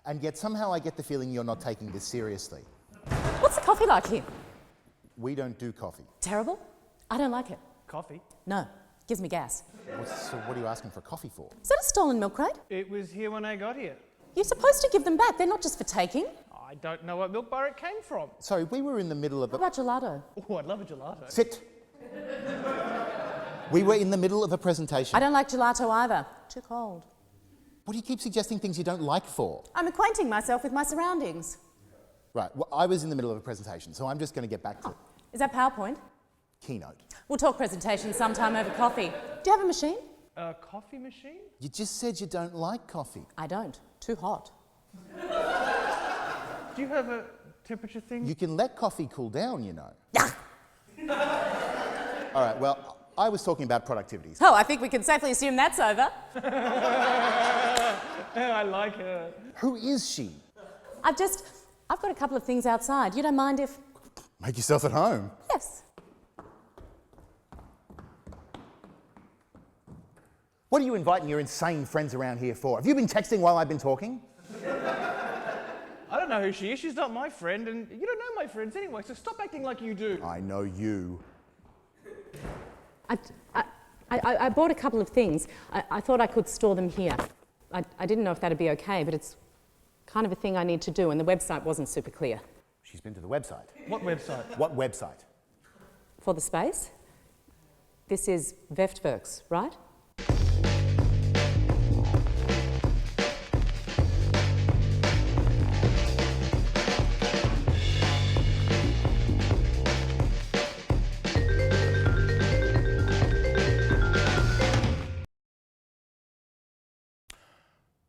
And yet somehow I get the feeling you're not taking this seriously. What's the coffee like here? We don't do coffee. Terrible? I don't like it. Coffee? No, gives me gas. So what are you asking for coffee for? Is that a stolen milk crate? It was here when I got here. You're supposed to give them back, they're not just for taking. I don't know what milk bar it came from. Sorry, we were in the middle of a... What about gelato? Oh, I'd love a gelato. Sit! We were in the middle of a presentation. I don't like gelato either. Too cold. What do you keep suggesting things you don't like for? I'm acquainting myself with my surroundings. Right, well, I was in the middle of a presentation, so I'm just going to get back to it. Is that PowerPoint? Keynote. We'll talk presentations sometime over coffee. Do you have a machine? A coffee machine? You just said you don't like coffee. I don't. Too hot. Do you have a temperature thing? You can let coffee cool down, you know. Yeah. All right, well, I was talking about productivity. Oh, I think we can safely assume that's over. I like her. Who is she? I've got a couple of things outside. You don't mind if... Make yourself at home. Yes. What are you inviting your insane friends around here for? Have you been texting while I've been talking? I don't know who she is. She's not my friend, and you don't know my friends anyway, so stop acting like you do. I know you. I bought a couple of things. I thought I could store them here. I didn't know if that'd be okay, but it's kind of a thing I need to do, and the website wasn't super clear. She's been to the website. What website? What website? For the space? This is Veftworks, right?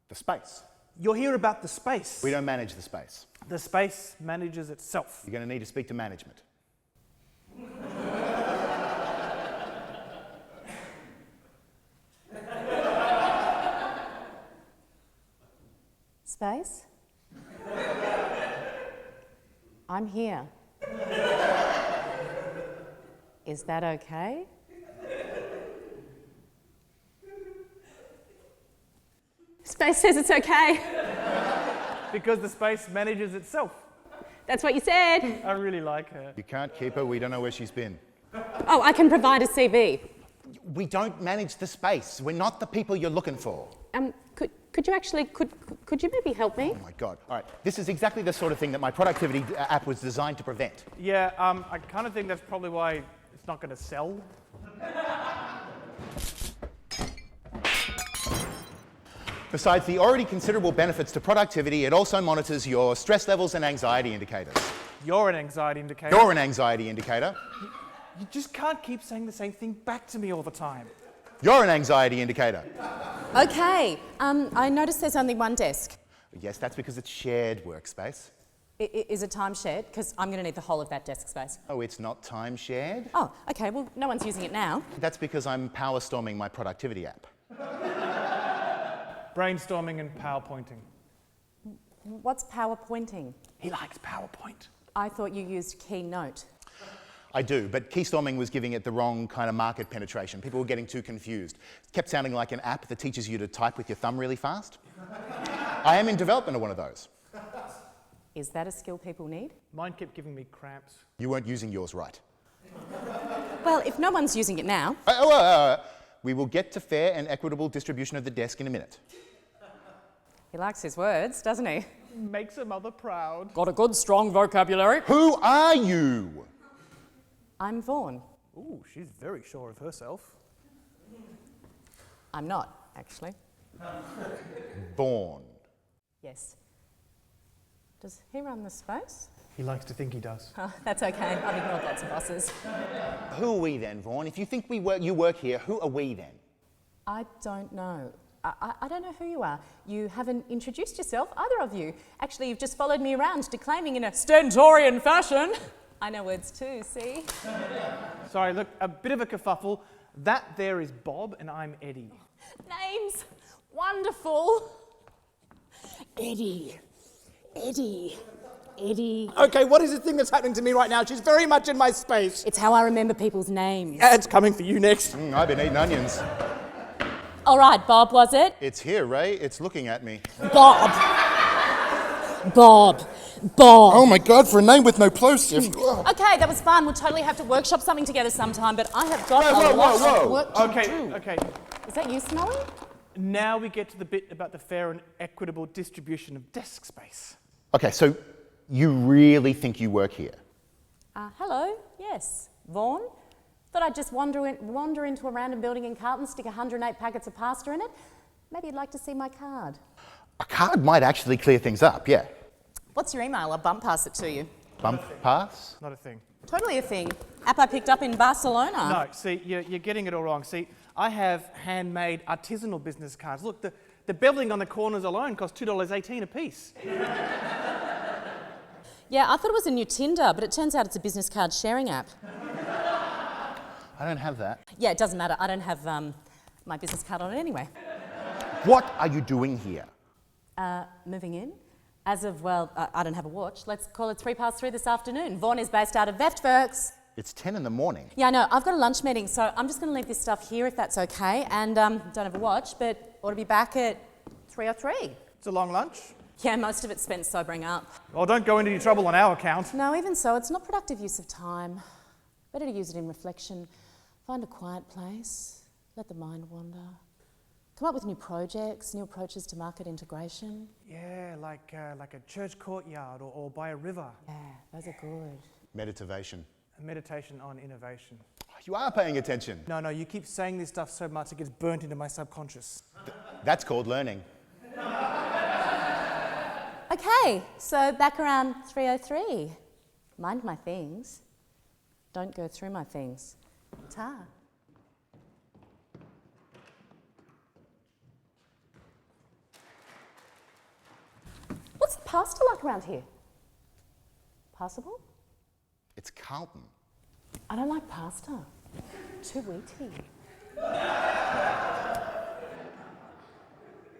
The space. You're here about the space. We don't manage the space. The space manages itself. You're going to need to speak to management. Space? I'm here. Is that okay? Space says it's okay. Because the space manages itself. That's what you said. I really like her. You can't keep her. We don't know where she's been. Oh, I can provide a CV. We don't manage the space. We're not the people you're looking for. Could you actually, could you maybe help me? Oh my God. All right. This is exactly the sort of thing that my productivity app was designed to prevent. Yeah, I kind of think that's probably why it's not going to sell. Besides the already considerable benefits to productivity, it also monitors your stress levels and anxiety indicators. You're an anxiety indicator. You're an anxiety indicator. You just can't keep saying the same thing back to me all the time. You're an anxiety indicator. Okay, I noticed there's only one desk. Yes, that's because it's shared workspace. Is it time shared? Because I'm going to need the whole of that desk space. Oh, it's not time shared? Oh, okay, well, no one's using it now. That's because I'm power storming my productivity app. Brainstorming and PowerPointing. What's PowerPointing? He likes PowerPoint. I thought you used Keynote. I do, but keystorming was giving it the wrong kind of market penetration. People were getting too confused. It kept sounding like an app that teaches you to type with your thumb really fast. I am in development of one of those. Is that a skill people need? Mine kept giving me cramps. You weren't using yours right. Well, if no one's using it now... We will get to fair and equitable distribution of the desk in a minute. He likes his words, doesn't he? Makes a mother proud. Got a good, strong vocabulary. Who are you? I'm Vaughan. Ooh, she's very sure of herself. I'm not, actually. Born. Yes. Does he run the space? He likes to think he does. Oh, that's okay. I've ignored lots of bosses. Who are we then, Vaughan? If you think you work here, who are we then? I don't know. I don't know who you are. You haven't introduced yourself, either of you. Actually, you've just followed me around, declaiming in a stentorian fashion. I know words too, see? Sorry, look, a bit of a kerfuffle. That there is Bob and I'm Eddie. Names. Wonderful. Eddie. Eddie. Eddie. Okay, what is the thing that's happening to me right now? She's very much in my space. It's how I remember people's names. Yeah, it's coming for you next. I've been eating onions. All right, Bob, was it? It's here, Ray. It's looking at me. Bob. Bob. Oh my God, for a name with no plosive. Okay, that was fun. We'll totally have to workshop something together sometime, but I have got Whoa, a lot of whoa. work to Okay, do. okay. Is that you, Smelly? Now we get to the bit about the fair and equitable distribution of desk space. Okay, so you really think you work here? Hello, yes. Vaughan? Thought I'd just wander into a random building in Charlton, stick 108 packets of pasta in it. Maybe you'd like to see my card. A card might actually clear things up, yeah. What's your email? I'll bump pass it to you. Bump pass? Not a thing. Totally a thing. App I picked up in Barcelona. No, see, you're getting it all wrong. See, I have handmade artisanal business cards. Look, the beveling on the corners alone cost $2.18 a piece. Yeah, I thought it was a new Tinder, but it turns out it's a business card sharing app. I don't have that. Yeah, it doesn't matter. I don't have my business card on it anyway. What are you doing here? Moving in. As of, well, I don't have a watch. Let's call it 3:03 this afternoon. Vaughan is based out of Veftwerks. It's 10 in the morning. Yeah, I know. I've got a lunch meeting, so I'm just going to leave this stuff here if that's okay. And don't have a watch, but ought to be back at 3:03. It's a long lunch. Yeah, most of it's spent sobering up. Well, don't go into any trouble on our account. No, even so, it's not productive use of time. Better to use it in reflection. Find a quiet place. Let the mind wander. Come up with new projects, new approaches to market integration. Yeah, like a church courtyard or by a river. Yeah, those are good. Meditation. A meditation on innovation. You are paying attention. No, you keep saying this stuff so much it gets burnt into my subconscious. That's called learning. Okay, so back around 3:03. Mind my things. Don't go through my things. Ta. What's the pasta like around here? Passable? It's Carlton. I don't like pasta. Too wheaty.